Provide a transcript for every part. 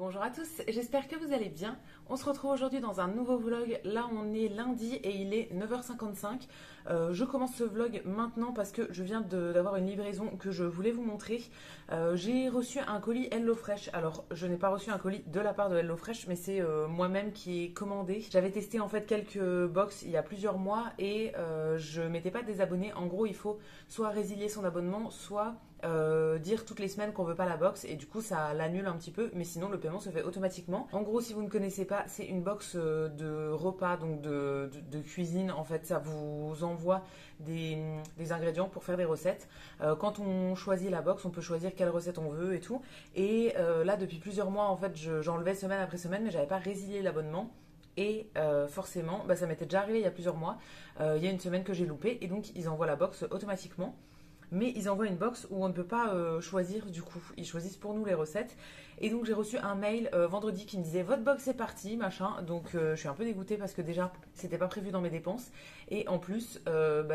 Bonjour à tous, j'espère que vous allez bien. On se retrouve aujourd'hui dans un nouveau vlog. Là on est lundi et il est 9h55. Je commence ce vlog maintenant parce que je viens d'avoir une livraison que je voulais vous montrer. J'ai reçu un colis HelloFresh. Alors je n'ai pas reçu un colis de la part de HelloFresh, mais c'est moi-même qui ai commandé. J'avais testé en fait quelques box il y a plusieurs mois et je m'étais pas désabonnée. En gros il faut soit résilier son abonnement, soit dire toutes les semaines qu'on veut pas la box et du coup ça l'annule un petit peu, mais sinon le paiement se fait automatiquement. En gros, si vous ne connaissez pas, c'est une box de repas, donc de cuisine. En fait, ça vous envoie des ingrédients pour faire des recettes. Quand on choisit la box, on peut choisir quelle recette on veut et tout. Et là, depuis plusieurs mois, en fait, j'enlevais semaine après semaine, mais j'avais pas résilié l'abonnement. Et forcément, ça m'était déjà arrivé il y a plusieurs mois. Il y a une semaine que j'ai loupé et donc ils envoient la box automatiquement. Mais ils envoient une box où on ne peut pas choisir du coup. Ils choisissent pour nous les recettes. Et donc j'ai reçu un mail vendredi qui me disait votre box est partie, machin. Donc je suis un peu dégoûtée parce que déjà c'était pas prévu dans mes dépenses. Et en plus,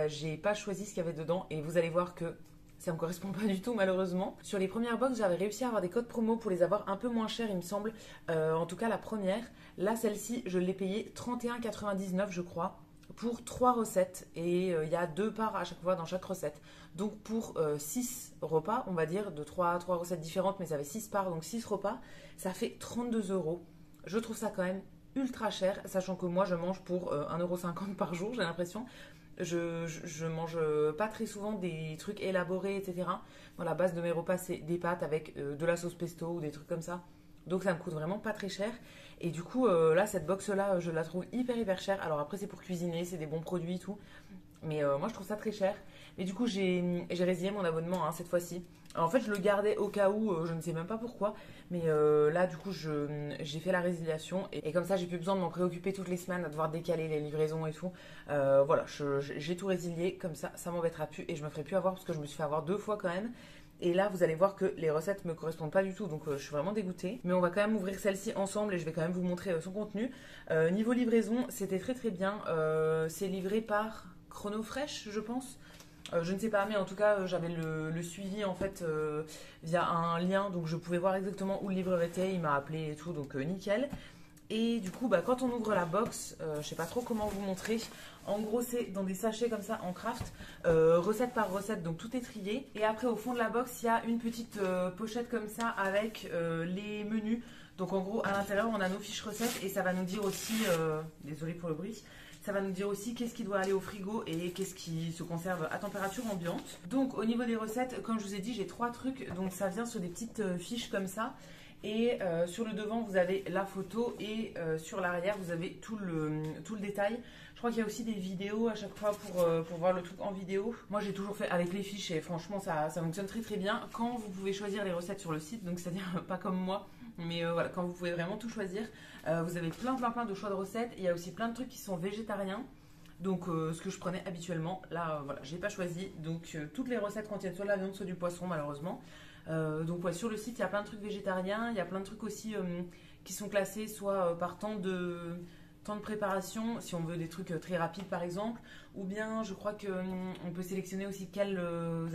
j'ai pas choisi ce qu'il y avait dedans. Et vous allez voir que ça me correspond pas du tout malheureusement. Sur les premières box, j'avais réussi à avoir des codes promo pour les avoir un peu moins chers, il me semble. En tout cas la première. Là, celle-ci, je l'ai payée 31,99 je crois, pour 3 recettes. Et il y a 2 parts à chaque fois dans chaque recette. Donc pour 6 repas, on va dire, de 3 recettes différentes, mais ça fait 6 parts, donc 6 repas, ça fait 32 €. Je trouve ça quand même ultra cher, sachant que moi je mange pour 1,50 € par jour, j'ai l'impression. Je mange pas très souvent des trucs élaborés, etc. Bon, la base de mes repas, c'est des pâtes avec de la sauce pesto ou des trucs comme ça. Donc ça me coûte vraiment pas très cher. Et du coup, là, cette box-là, je la trouve hyper chère. Alors après, c'est pour cuisiner, c'est des bons produits et tout. Mais moi, je trouve ça très cher. Et du coup, j'ai résilié mon abonnement cette fois-ci. En fait, je le gardais au cas où, je ne sais même pas pourquoi. Mais là, du coup, j'ai fait la résiliation. Et comme ça, j'ai plus besoin de m'en préoccuper toutes les semaines, à devoir décaler les livraisons et tout. Voilà, j'ai tout résilié. Comme ça m'embêtera plus. Et je me ferai plus avoir parce que je me suis fait avoir 2 fois quand même. Et là, vous allez voir que les recettes me correspondent pas du tout, donc je suis vraiment dégoûtée. Mais on va quand même ouvrir celle-ci ensemble et je vais quand même vous montrer son contenu. Niveau livraison, c'était très bien. C'est livré par Chronofresh, je pense. Je ne sais pas, mais en tout cas, j'avais le suivi en fait via un lien, donc je pouvais voir exactement où le livreur était. Il m'a appelé et tout, donc nickel. Et du coup, quand on ouvre la box, je sais pas trop comment vous montrer. En gros, c'est dans des sachets comme ça en craft, recette par recette, donc tout est trié. Et après, au fond de la box, il y a une petite pochette comme ça avec les menus. Donc en gros, à l'intérieur, on a nos fiches recettes et ça va nous dire aussi, désolé pour le bruit, ça va nous dire aussi qu'est-ce qui doit aller au frigo et qu'est-ce qui se conserve à température ambiante. Donc au niveau des recettes, comme je vous ai dit, j'ai 3 trucs, donc ça vient sur des petites fiches comme ça. Et sur le devant, vous avez la photo et sur l'arrière, vous avez tout le détail. Je crois qu'il y a aussi des vidéos à chaque fois pour voir le truc en vidéo. Moi, j'ai toujours fait avec les fiches et franchement, ça fonctionne très bien. Quand vous pouvez choisir les recettes sur le site, donc c'est-à-dire pas comme moi, mais voilà, quand vous pouvez vraiment tout choisir, vous avez plein de choix de recettes. Il y a aussi plein de trucs qui sont végétariens. Donc ce que je prenais habituellement, là voilà, j'ai pas choisi. Donc toutes les recettes contiennent soit de la viande, soit du poisson malheureusement. Donc ouais, sur le site il y a plein de trucs végétariens, il y a plein de trucs aussi qui sont classés soit par temps de préparation, si on veut des trucs très rapides par exemple, ou bien je crois qu'on peut sélectionner aussi quels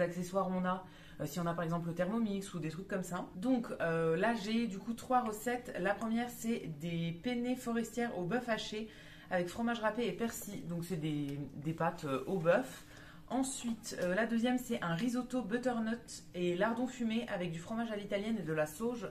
accessoires on a, si on a par exemple le Thermomix ou des trucs comme ça. Donc là j'ai du coup 3 recettes. La première c'est des penne forestières au bœuf haché avec fromage râpé et persil, donc c'est des pâtes au bœuf. Ensuite, la deuxième, c'est un risotto butternut et lardons fumés avec du fromage à l'italienne et de la sauge.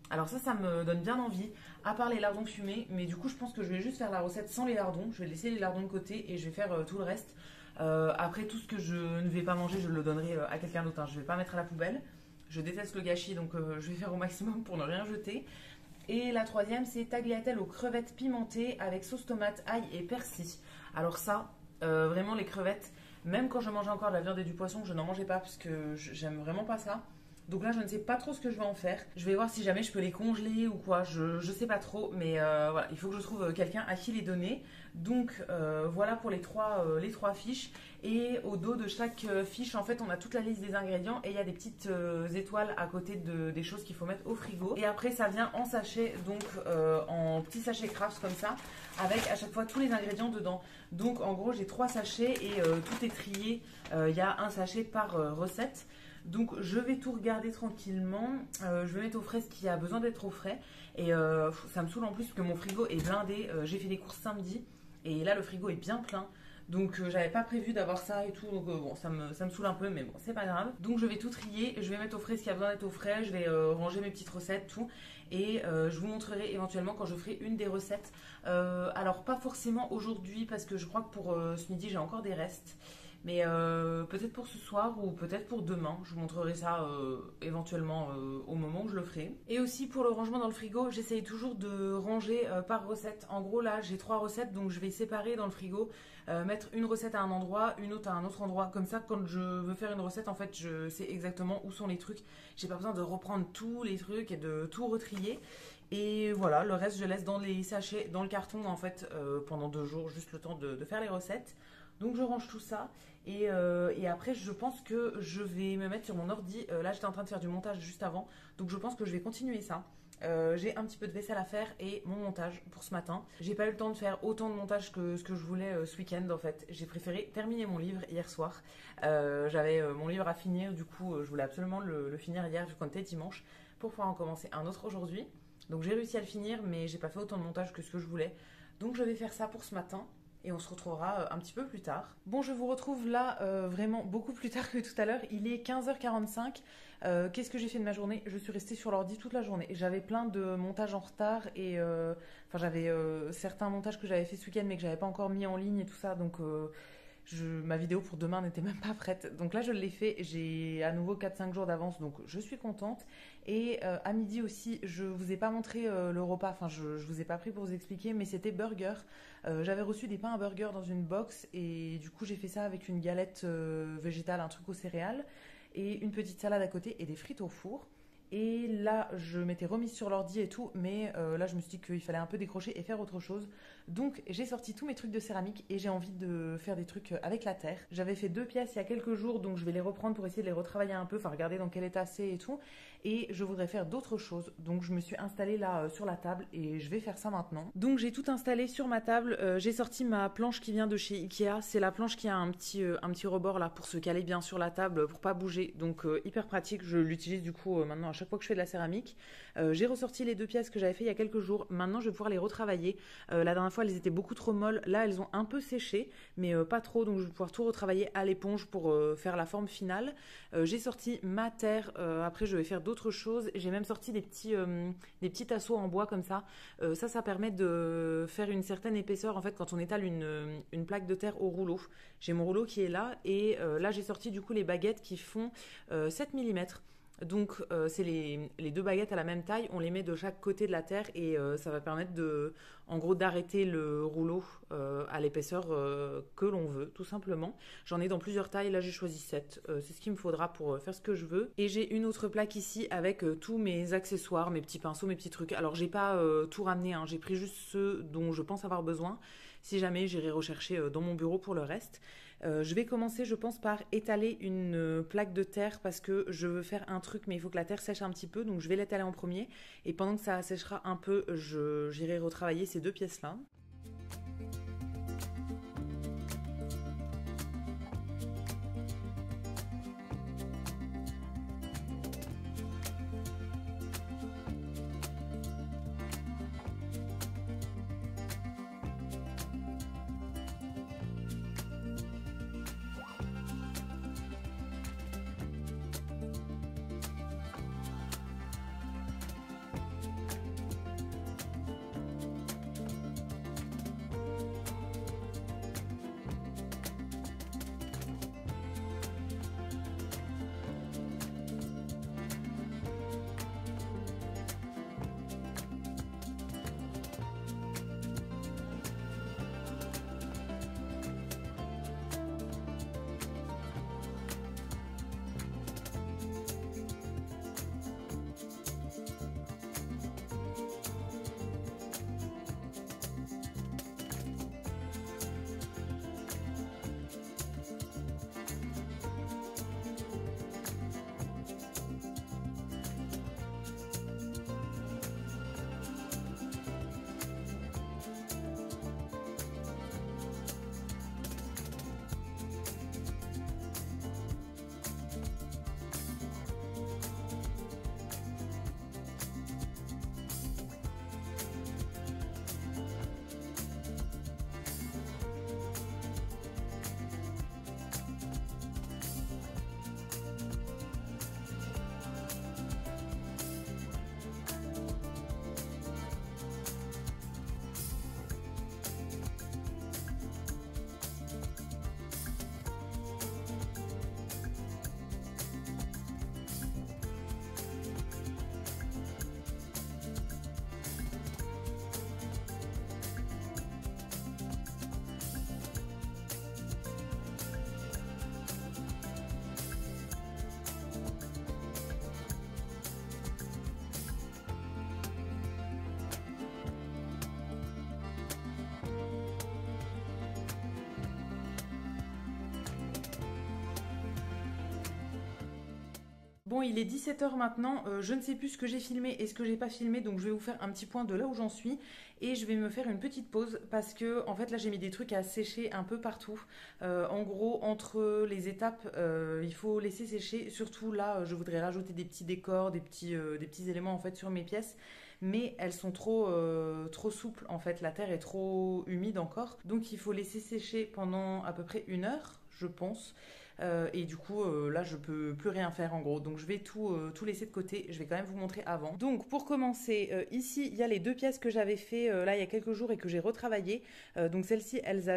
Alors ça me donne bien envie, à part les lardons fumés. Mais du coup, je pense que je vais juste faire la recette sans les lardons. Je vais laisser les lardons de côté et je vais faire tout le reste. Après, tout ce que je ne vais pas manger, je le donnerai à quelqu'un d'autre. Je ne vais pas mettre à la poubelle. Je déteste le gâchis, donc je vais faire au maximum pour ne rien jeter. Et la troisième, c'est tagliatelle aux crevettes pimentées avec sauce tomate, ail et persil. Alors ça, vraiment les crevettes... Même quand je mangeais encore de la viande et du poisson, je n'en mangeais pas parce que j'aime vraiment pas ça. Donc là, je ne sais pas trop ce que je vais en faire. Je vais voir si jamais je peux les congeler ou quoi. Je sais pas trop, mais voilà, il faut que je trouve quelqu'un à qui les donner. Donc voilà pour les trois fiches. Et au dos de chaque fiche, en fait, on a toute la liste des ingrédients et il y a des petites étoiles à côté des choses qu'il faut mettre au frigo. Et après, ça vient en sachet, donc en petits sachets craft comme ça, avec à chaque fois tous les ingrédients dedans. Donc en gros, j'ai 3 sachets et tout est trié. Il y a un sachet par recette. Donc je vais tout regarder tranquillement. Je vais mettre au frais ce qui a besoin d'être au frais. Et ça me saoule en plus parce que mon frigo est blindé. J'ai fait des courses samedi et là le frigo est bien plein. Donc j'avais pas prévu d'avoir ça et tout, donc bon ça me saoule un peu mais bon c'est pas grave. Donc je vais tout trier, je vais mettre au frais ce qui a besoin d'être au frais, je vais ranger mes petites recettes, tout. Et je vous montrerai éventuellement quand je ferai une des recettes. Alors pas forcément aujourd'hui parce que je crois que pour ce midi j'ai encore des restes. Mais peut-être pour ce soir ou peut-être pour demain. Je vous montrerai ça éventuellement au moment où je le ferai. Et aussi pour le rangement dans le frigo, j'essaye toujours de ranger par recette. En gros là j'ai 3 recettes donc je vais séparer dans le frigo. Mettre une recette à un endroit, une autre à un autre endroit. Comme ça quand je veux faire une recette en fait je sais exactement où sont les trucs. J'ai pas besoin de reprendre tous les trucs et de tout retrier. Et voilà, le reste je laisse dans les sachets, dans le carton en fait pendant 2 jours, juste le temps de faire les recettes. Donc je range tout ça et après je pense que je vais me mettre sur mon ordi. Là j'étais en train de faire du montage juste avant, donc je pense que je vais continuer ça. J'ai un petit peu de vaisselle à faire et mon montage pour ce matin. J'ai pas eu le temps de faire autant de montage que ce que je voulais ce week-end en fait. J'ai préféré terminer mon livre hier soir. J'avais mon livre à finir, du coup je voulais absolument le finir hier vu qu'on était dimanche pour pouvoir en commencer un autre aujourd'hui. Donc j'ai réussi à le finir mais j'ai pas fait autant de montage que ce que je voulais. Donc je vais faire ça pour ce matin. Et on se retrouvera un petit peu plus tard. Bon, je vous retrouve là vraiment beaucoup plus tard que tout à l'heure. Il est 15h45. Qu'est-ce que j'ai fait de ma journée? Je suis restée sur l'ordi toute la journée. J'avais plein de montages en retard et enfin j'avais certains montages que j'avais fait ce week-end mais que j'avais pas encore mis en ligne et tout ça. Donc ma vidéo pour demain n'était même pas prête. Donc là je l'ai fait. J'ai à nouveau 4-5 jours d'avance donc je suis contente. Et à midi aussi, je vous ai pas montré le repas, enfin je vous ai pas pris pour vous expliquer, mais c'était burger. J'avais reçu des pains à burger dans une box et du coup j'ai fait ça avec une galette végétale, un truc aux céréales et une petite salade à côté et des frites au four. Et là, je m'étais remise sur l'ordi et tout, mais là, je me suis dit qu'il fallait un peu décrocher et faire autre chose. Donc, j'ai sorti tous mes trucs de céramique et j'ai envie de faire des trucs avec la terre. J'avais fait 2 pièces il y a quelques jours, donc je vais les reprendre pour essayer de les retravailler un peu, enfin regarder dans quel état c'est et tout. Et je voudrais faire d'autres choses, donc je me suis installée là sur la table et je vais faire ça maintenant. Donc, j'ai tout installé sur ma table. J'ai sorti ma planche qui vient de chez Ikea. C'est la planche qui a un petit rebord là pour se caler bien sur la table, pour pas bouger. Donc, hyper pratique. Je l'utilise du coup maintenant à chaque fois que je fais de la céramique. J'ai ressorti les 2 pièces que j'avais fait il y a quelques jours. Maintenant, je vais pouvoir les retravailler. La dernière fois, elles étaient beaucoup trop molles. Là, elles ont un peu séché, mais pas trop. Donc, je vais pouvoir tout retravailler à l'éponge pour faire la forme finale. J'ai sorti ma terre. Après, je vais faire d'autres choses. J'ai même sorti des petits tasseaux en bois comme ça. Ça permet de faire une certaine épaisseur en fait quand on étale une plaque de terre au rouleau. J'ai mon rouleau qui est là et là, j'ai sorti du coup les baguettes qui font 7 mm. Donc c'est les 2 baguettes à la même taille, on les met de chaque côté de la terre et ça va permettre en gros d'arrêter le rouleau à l'épaisseur que l'on veut tout simplement. J'en ai dans plusieurs tailles, là j'ai choisi 7, c'est ce qu'il me faudra pour faire ce que je veux. Et j'ai une autre plaque ici avec tous mes accessoires, mes petits pinceaux, mes petits trucs. Alors j'ai pas tout ramené, hein. J'ai pris juste ceux dont je pense avoir besoin. Si jamais j'irai rechercher dans mon bureau pour le reste. Je vais commencer, je pense, par étaler une plaque de terre parce que je veux faire un truc, mais il faut que la terre sèche un petit peu. Donc, je vais l'étaler en premier. Et pendant que ça séchera un peu, j'irai retravailler ces 2 pièces-là. Bon, il est 17 h maintenant, je ne sais plus ce que j'ai filmé et ce que j'ai pas filmé, donc je vais vous faire un petit point de là où j'en suis et je vais me faire une petite pause parce que en fait là j'ai mis des trucs à sécher un peu partout. En gros, entre les étapes, il faut laisser sécher. Surtout là, je voudrais rajouter des petits décors, des petits éléments en fait sur mes pièces. Mais elles sont trop souples en fait, la terre est trop humide encore. Donc il faut laisser sécher pendant à peu près 1 heure, je pense. Et du coup, là, je peux plus rien faire en gros. Donc, je vais tout laisser de côté. Je vais quand même vous montrer avant. Donc, pour commencer, ici, il y a les 2 pièces que j'avais fait là il y a quelques jours et que j'ai retravaillé. Donc, celles-ci, elles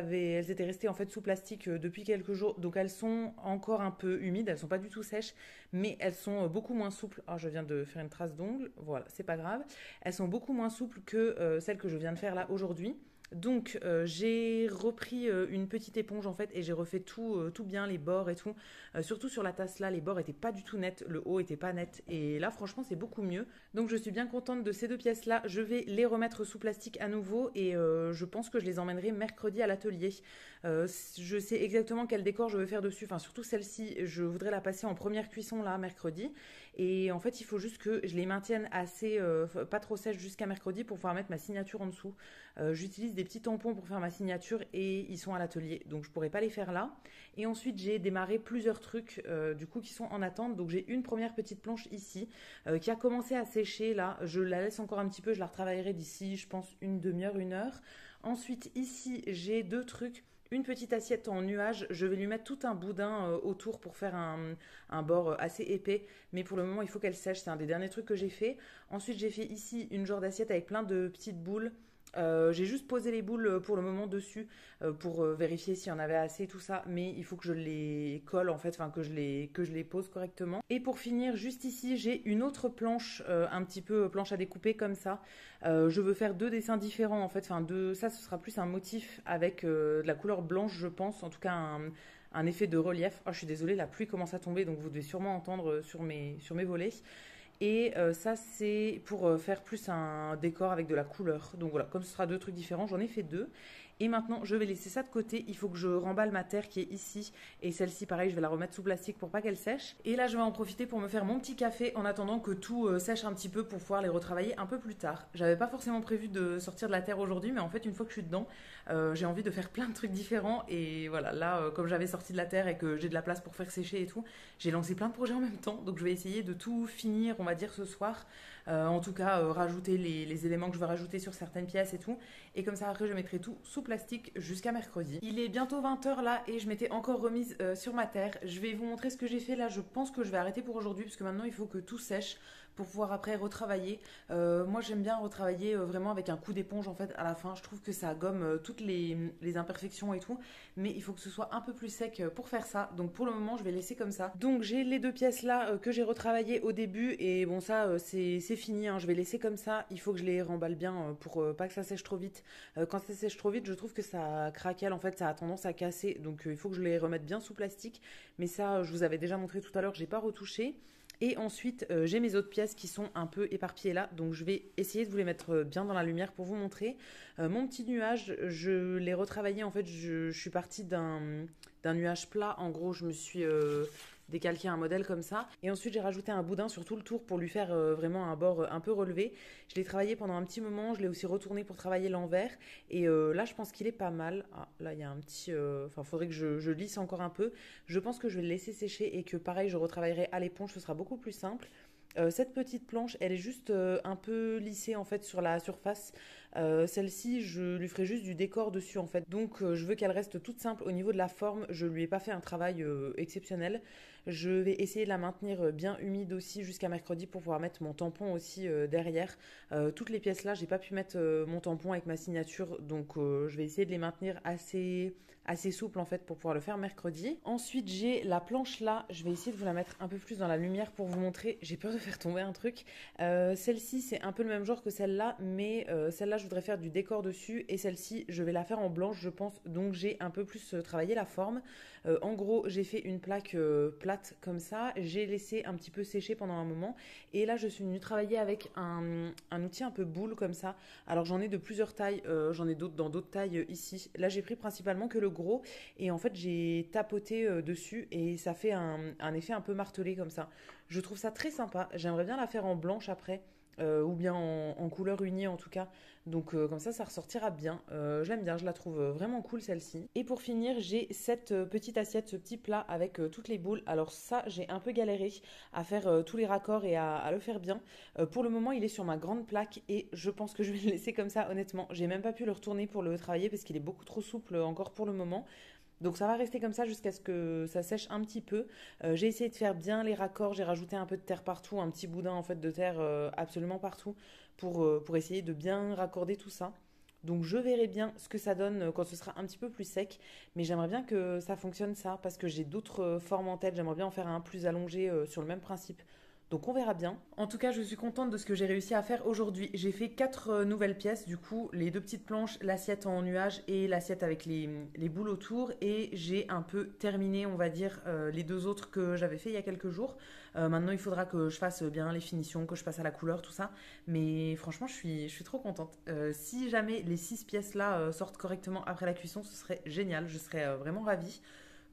étaient restées en fait sous plastique depuis quelques jours. Donc, elles sont encore un peu humides. Elles sont pas du tout sèches, mais elles sont beaucoup moins souples. Alors, je viens de faire une trace d'ongle. Voilà, c'est pas grave. Elles sont beaucoup moins souples que celles que je viens de faire là aujourd'hui. Donc j'ai repris une petite éponge en fait et j'ai refait tout bien, les bords et tout. Surtout sur la tasse là, les bords étaient pas du tout nets, le haut était pas net et là franchement c'est beaucoup mieux. Donc je suis bien contente de ces 2 pièces là. Je vais les remettre sous plastique à nouveau et je pense que je les emmènerai mercredi à l'atelier. Je sais exactement quel décor je veux faire dessus, enfin surtout celle-ci, je voudrais la passer en première cuisson là mercredi. Et en fait il faut juste que je les maintienne assez, pas trop sèches jusqu'à mercredi pour pouvoir mettre ma signature en dessous. J'utilise des petits tampons pour faire ma signature et ils sont à l'atelier, donc je pourrais pas les faire là. Et ensuite j'ai démarré plusieurs trucs du coup qui sont en attente. Donc j'ai une première petite planche ici qui a commencé à sécher là. Je la laisse encore un petit peu, je la retravaillerai d'ici je pense une demi-heure, 1 heure. Ensuite ici j'ai 2 trucs. Une petite assiette en nuage, je vais lui mettre tout un boudin autour pour faire un bord assez épais. Mais pour le moment, il faut qu'elle sèche, c'est un des derniers trucs que j'ai fait. Ensuite, j'ai fait ici une genre d'assiette avec plein de petites boules. J'ai juste posé les boules pour le moment dessus pour vérifier s'il y en avait assez tout ça, mais il faut que je les colle en fait, enfin que je les pose correctement. Et pour finir, juste ici, j'ai une autre planche, un petit peu planche à découper comme ça. Je veux faire 2 dessins différents en fait, enfin ça ce sera plus un motif avec de la couleur blanche je pense, en tout cas un effet de relief. Oh, je suis désolée, la pluie commence à tomber donc vous devez sûrement entendre sur mes volets. Et ça, c'est pour faire plus un décor avec de la couleur. Donc voilà, comme ce sera 2 trucs différents, j'en ai fait 2. Et maintenant, je vais laisser ça de côté. Il faut que je remballe ma terre qui est ici. Et celle-ci, pareil, je vais la remettre sous plastique pour pas qu'elle sèche. Et là, je vais en profiter pour me faire mon petit café en attendant que tout sèche un petit peu pour pouvoir les retravailler un peu plus tard. J'avais pas forcément prévu de sortir de la terre aujourd'hui, mais en fait, une fois que je suis dedans, j'ai envie de faire plein de trucs différents. Et voilà, là, comme j'avais sorti de la terre et que j'ai de la place pour faire sécher et tout, j'ai lancé plein de projets en même temps. Donc, je vais essayer de tout finir, on va dire, ce soir. En tout cas, rajouter les éléments que je veux rajouter sur certaines pièces et tout. Et comme ça, après, je mettrai tout sous plastique jusqu'à mercredi. Il est bientôt 20 h là et je m'étais encore remise sur ma terre. Je vais vous montrer ce que j'ai fait là. Je pense que je vais arrêter pour aujourd'hui parce que maintenant, il faut que tout sèche pour pouvoir après retravailler. Moi, j'aime bien retravailler vraiment avec un coup d'éponge en fait à la fin. Je trouve que ça gomme toutes les imperfections et tout. Mais il faut que ce soit un peu plus sec pour faire ça. Donc pour le moment, je vais laisser comme ça. Donc j'ai les 2 pièces là que j'ai retravaillées au début. Et bon, ça, c'est fini. Hein. Je vais laisser comme ça. Il faut que je les remballe bien pour pas que ça sèche trop vite. Quand ça sèche trop vite, je trouve que ça craquelle. En fait, ça a tendance à casser. Donc il faut que je les remette bien sous plastique. Mais ça, je vous avais déjà montré tout à l'heure. J'ai pas retouché. Et ensuite, j'ai mes autres pièces qui sont un peu éparpillées là. Donc, je vais essayer de vous les mettre bien dans la lumière pour vous montrer. Mon petit nuage, je l'ai retravaillé. En fait, je suis partie d'un nuage plat. En gros, je me suis décalqué un modèle comme ça. Et ensuite, j'ai rajouté un boudin sur tout le tour pour lui faire vraiment un bord un peu relevé. Je l'ai travaillé pendant un petit moment. Je l'ai aussi retourné pour travailler l'envers. Et là, je pense qu'il est pas mal. Ah, là, il y a un petit... Enfin, faudrait que je lisse encore un peu. Je pense que je vais le laisser sécher et que pareil, je retravaillerai à l'éponge. Ce sera beaucoup plus simple. Cette petite planche, elle est juste un peu lissée en fait sur la surface. Celle-ci, je lui ferai juste du décor dessus en fait. Donc je veux qu'elle reste toute simple au niveau de la forme. Je lui ai pas fait un travail exceptionnel. Je vais essayer de la maintenir bien humide aussi jusqu'à mercredi pour pouvoir mettre mon tampon aussi derrière. Toutes les pièces là, j'ai pas pu mettre mon tampon avec ma signature. Donc je vais essayer de les maintenir assez souples en fait pour pouvoir le faire mercredi. Ensuite, j'ai la planche là. Je vais essayer de vous la mettre un peu plus dans la lumière pour vous montrer. J'ai peur de faire tomber un truc. Celle-ci, c'est un peu le même genre que celle-là, mais celle-là, je voudrais faire du décor dessus et celle-ci, je vais la faire en blanche, je pense. Donc j'ai un peu plus travaillé la forme. En gros, j'ai fait une plaque plate comme ça. J'ai laissé un petit peu sécher pendant un moment. Et là, je suis venue travailler avec un outil un peu boule comme ça. Alors j'en ai de plusieurs tailles. J'en ai d'autres dans d'autres tailles ici. Là, j'ai pris principalement que le gros. Et en fait, j'ai tapoté dessus et ça fait un effet un peu martelé comme ça. Je trouve ça très sympa. J'aimerais bien la faire en blanche après. Ou bien en couleur unie en tout cas. Donc comme ça ressortira bien. J'aime bien, je la trouve vraiment cool celle-ci. Et pour finir, j'ai cette petite assiette, ce petit plat avec toutes les boules. Alors ça, j'ai un peu galéré à faire tous les raccords et à le faire bien. Pour le moment, il est sur ma grande plaque et je pense que je vais le laisser comme ça honnêtement. J'ai même pas pu le retourner pour le travailler parce qu'il est beaucoup trop souple encore pour le moment. Donc ça va rester comme ça jusqu'à ce que ça sèche un petit peu. J'ai essayé de faire bien les raccords, j'ai rajouté un peu de terre partout, un petit boudin en fait de terre absolument partout pour essayer de bien raccorder tout ça. Donc je verrai bien ce que ça donne quand ce sera un petit peu plus sec, mais j'aimerais bien que ça fonctionne ça parce que j'ai d'autres formes en tête, j'aimerais bien en faire un plus allongé sur le même principe. Donc on verra bien. En tout cas, je suis contente de ce que j'ai réussi à faire aujourd'hui. J'ai fait 4 nouvelles pièces, du coup, les 2 petites planches, l'assiette en nuage et l'assiette avec les boules autour. Et j'ai un peu terminé, on va dire, les 2 autres que j'avais fait il y a quelques jours. Maintenant, il faudra que je fasse bien les finitions, que je passe à la couleur, tout ça. Mais franchement, je suis trop contente. Si jamais les 6 pièces là sortent correctement après la cuisson, ce serait génial. Je serais vraiment ravie.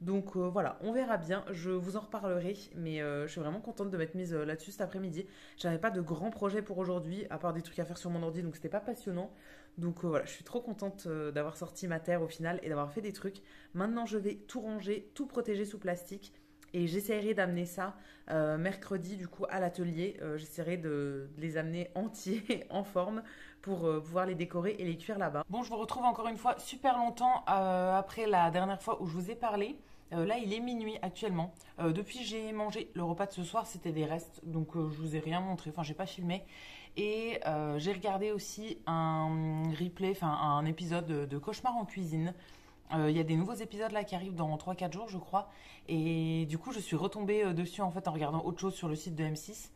Donc voilà, on verra bien, je vous en reparlerai, mais je suis vraiment contente de m'être mise là-dessus cet après-midi. J'avais pas de grands projets pour aujourd'hui, à part des trucs à faire sur mon ordi, donc c'était pas passionnant. Donc voilà, je suis trop contente d'avoir sorti ma terre au final et d'avoir fait des trucs. Maintenant, je vais tout ranger, tout protéger sous plastique. Et j'essaierai d'amener ça mercredi du coup à l'atelier. J'essaierai de les amener entiers en forme pour pouvoir les décorer et les cuire là-bas. Bon, je vous retrouve encore une fois super longtemps après la dernière fois où je vous ai parlé. Là, il est minuit actuellement. Depuis, j'ai mangé le repas de ce soir, c'était des restes, donc je vous ai rien montré. Enfin, j'ai pas filmé. Et j'ai regardé aussi un replay, enfin un épisode de Cauchemar en cuisine. Il y a des nouveaux épisodes là qui arrivent dans 3-4 jours, je crois. Et du coup, je suis retombée dessus en fait en regardant autre chose sur le site de M6.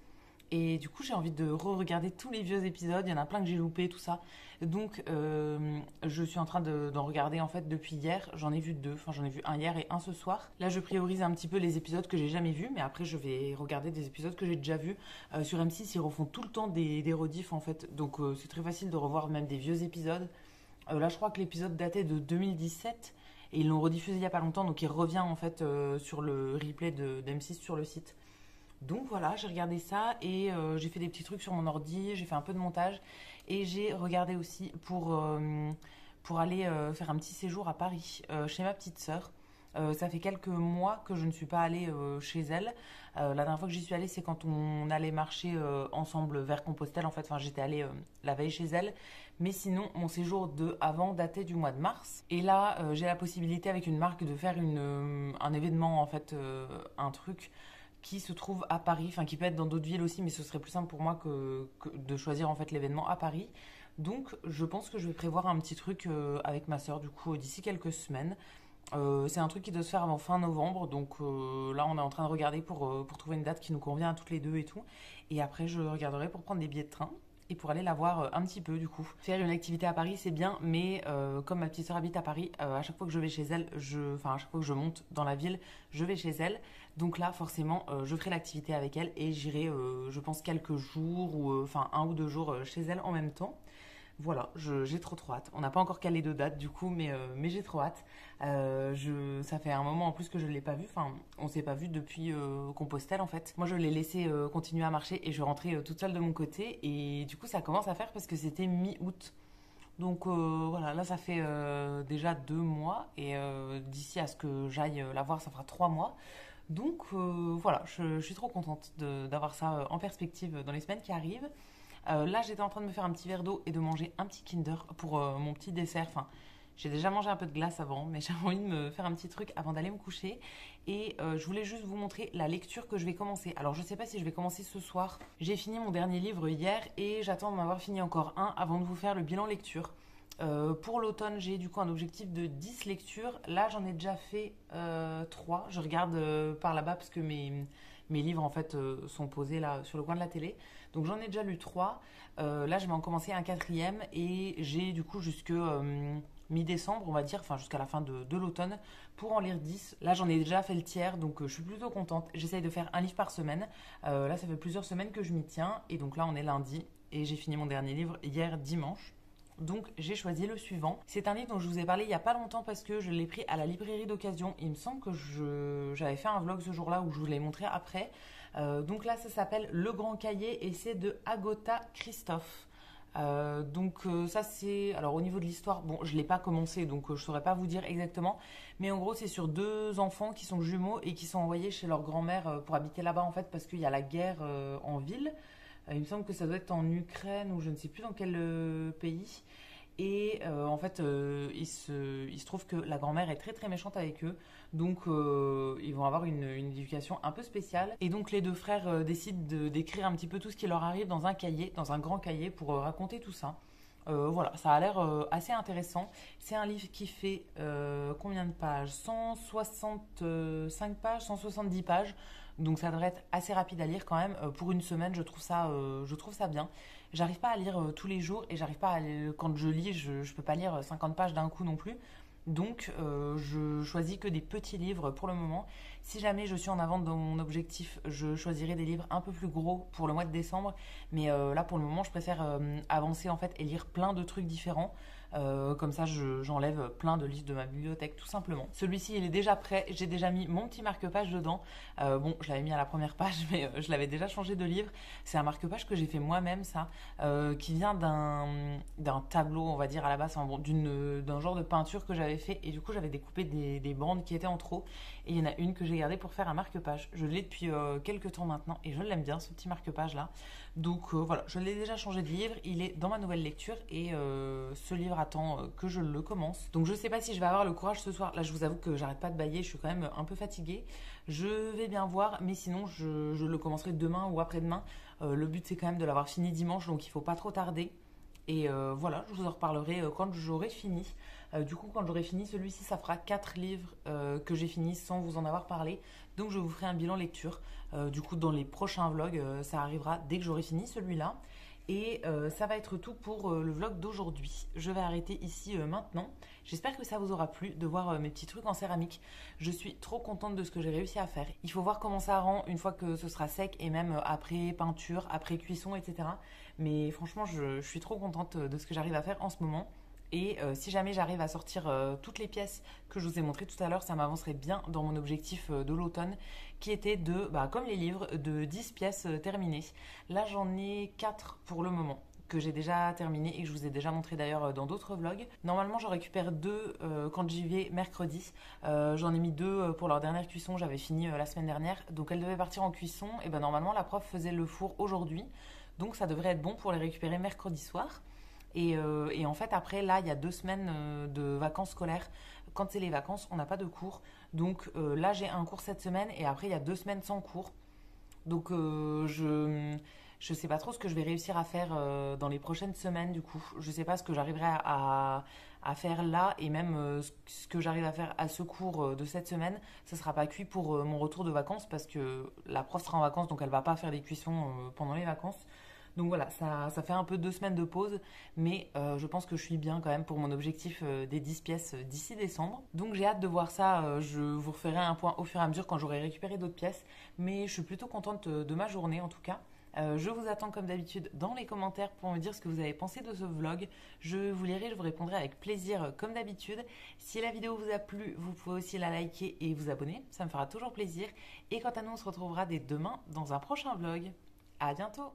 Et du coup, j'ai envie de re-regarder tous les vieux épisodes. Il y en a plein que j'ai loupés, tout ça. Donc, je suis en train d'en regarder en fait depuis hier. J'en ai vu 2. Enfin, j'en ai vu un hier et un ce soir. Là, je priorise un petit peu les épisodes que j'ai jamais vus. Mais après, je vais regarder des épisodes que j'ai déjà vus. Sur M6, ils refont tout le temps des rediffs en fait. Donc, c'est très facile de revoir même des vieux épisodes. Là, je crois que l'épisode datait de 2017. Et ils l'ont rediffusé il y a pas longtemps. Donc, il revient en fait sur le replay d'M6 sur le site. Donc voilà, j'ai regardé ça et j'ai fait des petits trucs sur mon ordi, j'ai fait un peu de montage et j'ai regardé aussi pour aller faire un petit séjour à Paris chez ma petite sœur. Ça fait quelques mois que je ne suis pas allée chez elle. La dernière fois que j'y suis allée, c'est quand on allait marcher ensemble vers Compostelle. En fait, enfin, j'étais allée la veille chez elle. Mais sinon, mon séjour de avant datait du mois de mars. Et là, j'ai la possibilité avec une marque de faire un événement, en fait, un truc qui se trouve à Paris, enfin qui peut être dans d'autres villes aussi, mais ce serait plus simple pour moi que de choisir en fait l'événement à Paris. Donc je pense que je vais prévoir un petit truc avec ma sœur du coup d'ici quelques semaines. C'est un truc qui doit se faire avant fin novembre, donc là on est en train de regarder pour trouver une date qui nous convient à toutes les deux et tout. Et après je regarderai pour prendre des billets de train et pour aller la voir un petit peu du coup. Faire une activité à Paris c'est bien, mais comme ma petite sœur habite à Paris, à chaque fois que je vais chez elle, enfin à chaque fois que je monte dans la ville, je vais chez elle. Donc là forcément je ferai l'activité avec elle et j'irai je pense quelques jours ou enfin 1 ou 2 jours chez elle en même temps. Voilà, j'ai trop hâte. On n'a pas encore calé de date du coup, mais j'ai trop hâte. Ça fait un moment en plus que je ne l'ai pas vu. Enfin, on s'est pas vu depuis Compostelle en fait. Moi, je l'ai laissé continuer à marcher et je rentrais toute seule de mon côté. Et du coup, ça commence à faire parce que c'était mi-août. Donc voilà, là ça fait déjà 2 mois et d'ici à ce que j'aille la voir, ça fera 3 mois. Donc voilà, je suis trop contente d'avoir ça en perspective dans les semaines qui arrivent. Là, j'étais en train de me faire un petit verre d'eau et de manger un petit Kinder pour mon petit dessert. Enfin, j'ai déjà mangé un peu de glace avant, mais j'avais envie de me faire un petit truc avant d'aller me coucher. Et je voulais juste vous montrer la lecture que je vais commencer. Alors, je ne sais pas si je vais commencer ce soir. J'ai fini mon dernier livre hier et j'attends d'en avoir fini encore un avant de vous faire le bilan lecture. Pour l'automne, j'ai du coup un objectif de 10 lectures. Là, j'en ai déjà fait 3. Je regarde par là-bas parce que mes livres en fait sont posés là sur le coin de la télé. Donc j'en ai déjà lu 3. Là je vais en commencer un quatrième et j'ai du coup jusque mi-décembre on va dire, enfin jusqu'à la fin de l'automne pour en lire 10. Là j'en ai déjà fait le tiers donc je suis plutôt contente. J'essaye de faire un livre par semaine. Là ça fait plusieurs semaines que je m'y tiens et donc là on est lundi et j'ai fini mon dernier livre hier dimanche. Donc j'ai choisi le suivant. C'est un livre dont je vous ai parlé il n'y a pas longtemps parce que je l'ai pris à la librairie d'occasion. Il me semble que j'avais fait un vlog ce jour-là où je vous l'ai montré après. Donc là ça s'appelle Le Grand Cahier et c'est de Agota Christophe. Ça c'est... Alors au niveau de l'histoire, bon je ne l'ai pas commencé donc je ne saurais pas vous dire exactement. Mais en gros c'est sur deux enfants qui sont jumeaux et qui sont envoyés chez leur grand-mère pour habiter là-bas en fait parce qu'il y a la guerre en ville. Il me semble que ça doit être en Ukraine ou je ne sais plus dans quel pays. Et en fait, il se trouve que la grand-mère est très très méchante avec eux. Donc ils vont avoir une éducation un peu spéciale. Et donc les deux frères décident d'écrire un petit peu tout ce qui leur arrive dans un cahier, dans un grand cahier pour raconter tout ça. Voilà, ça a l'air assez intéressant. C'est un livre qui fait combien de pages? 165 pages, 170 pages. Donc ça devrait être assez rapide à lire quand même. Pour une semaine, je trouve ça bien. J'arrive pas à lire tous les jours et j'arrive pas à quand je lis, je peux pas lire 50 pages d'un coup non plus. Donc je choisis que des petits livres pour le moment. Si jamais je suis en avance dans mon objectif, je choisirai des livres un peu plus gros pour le mois de décembre. Mais là pour le moment, je préfère avancer en fait et lire plein de trucs différents. Comme ça, j'enlève plein de livres de ma bibliothèque tout simplement. Celui-ci, il est déjà prêt. J'ai déjà mis mon petit marque-page dedans. Bon, je l'avais mis à la première page, mais je l'avais déjà changé de livre. C'est un marque-page que j'ai fait moi-même, ça, qui vient d'un tableau, on va dire à la base, enfin, bon, d'un genre de peinture que j'avais fait. Et du coup, j'avais découpé des bandes qui étaient en trop. Et il y en a une que j'ai gardée pour faire un marque-page. Je l'ai depuis quelques temps maintenant et je l'aime bien, ce petit marque-page-là. Donc voilà, je l'ai déjà changé de livre. Il est dans ma nouvelle lecture et ce livre attend que je le commence. Donc je sais pas si je vais avoir le courage ce soir. Là, je vous avoue que j'arrête pas de bâiller. Je suis quand même un peu fatiguée. Je vais bien voir, mais sinon je le commencerai demain ou après-demain. Le but c'est quand même de l'avoir fini dimanche, donc il faut pas trop tarder. Et voilà, je vous en reparlerai quand j'aurai fini. Du coup, quand j'aurai fini, celui-ci, ça fera 4 livres que j'ai fini sans vous en avoir parlé. Donc, je vous ferai un bilan lecture. Du coup, dans les prochains vlogs, ça arrivera dès que j'aurai fini celui-là. Et ça va être tout pour le vlog d'aujourd'hui. Je vais arrêter ici maintenant. J'espère que ça vous aura plu de voir mes petits trucs en céramiste. Je suis trop contente de ce que j'ai réussi à faire. Il faut voir comment ça rend une fois que ce sera sec et même après peinture, après cuisson, etc. Mais franchement, je suis trop contente de ce que j'arrive à faire en ce moment. Et si jamais j'arrive à sortir toutes les pièces que je vous ai montrées tout à l'heure, ça m'avancerait bien dans mon objectif de l'automne qui était comme les livres, de 10 pièces terminées. Là, j'en ai 4 pour le moment que j'ai déjà terminé et que je vous ai déjà montré d'ailleurs dans d'autres vlogs. Normalement, j'en récupère 2 quand j'y vais mercredi. J'en ai mis 2 pour leur dernière cuisson, j'avais fini la semaine dernière. Donc elles devaient partir en cuisson et normalement la prof faisait le four aujourd'hui. Donc ça devrait être bon pour les récupérer mercredi soir. Et en fait, après, là, il y a 2 semaines de vacances scolaires. Quand c'est les vacances, on n'a pas de cours. Donc là, j'ai un cours cette semaine et après, il y a 2 semaines sans cours. Donc je sais pas trop ce que je vais réussir à faire dans les prochaines semaines du coup. Je sais pas ce que j'arriverai à faire là et même ce que j'arrive à faire à ce cours de cette semaine. Ça sera pas cuit pour mon retour de vacances parce que la prof sera en vacances donc elle va pas faire des cuissons pendant les vacances. Donc voilà, ça fait un peu 2 semaines de pause, mais je pense que je suis bien quand même pour mon objectif des 10 pièces d'ici décembre. Donc j'ai hâte de voir ça, je vous referai un point au fur et à mesure quand j'aurai récupéré d'autres pièces, mais je suis plutôt contente de ma journée en tout cas. Je vous attends comme d'habitude dans les commentaires pour me dire ce que vous avez pensé de ce vlog. Je vous lirai, je vous répondrai avec plaisir comme d'habitude. Si la vidéo vous a plu, vous pouvez aussi la liker et vous abonner, ça me fera toujours plaisir. Et quant à nous, on se retrouvera dès demain dans un prochain vlog. À bientôt!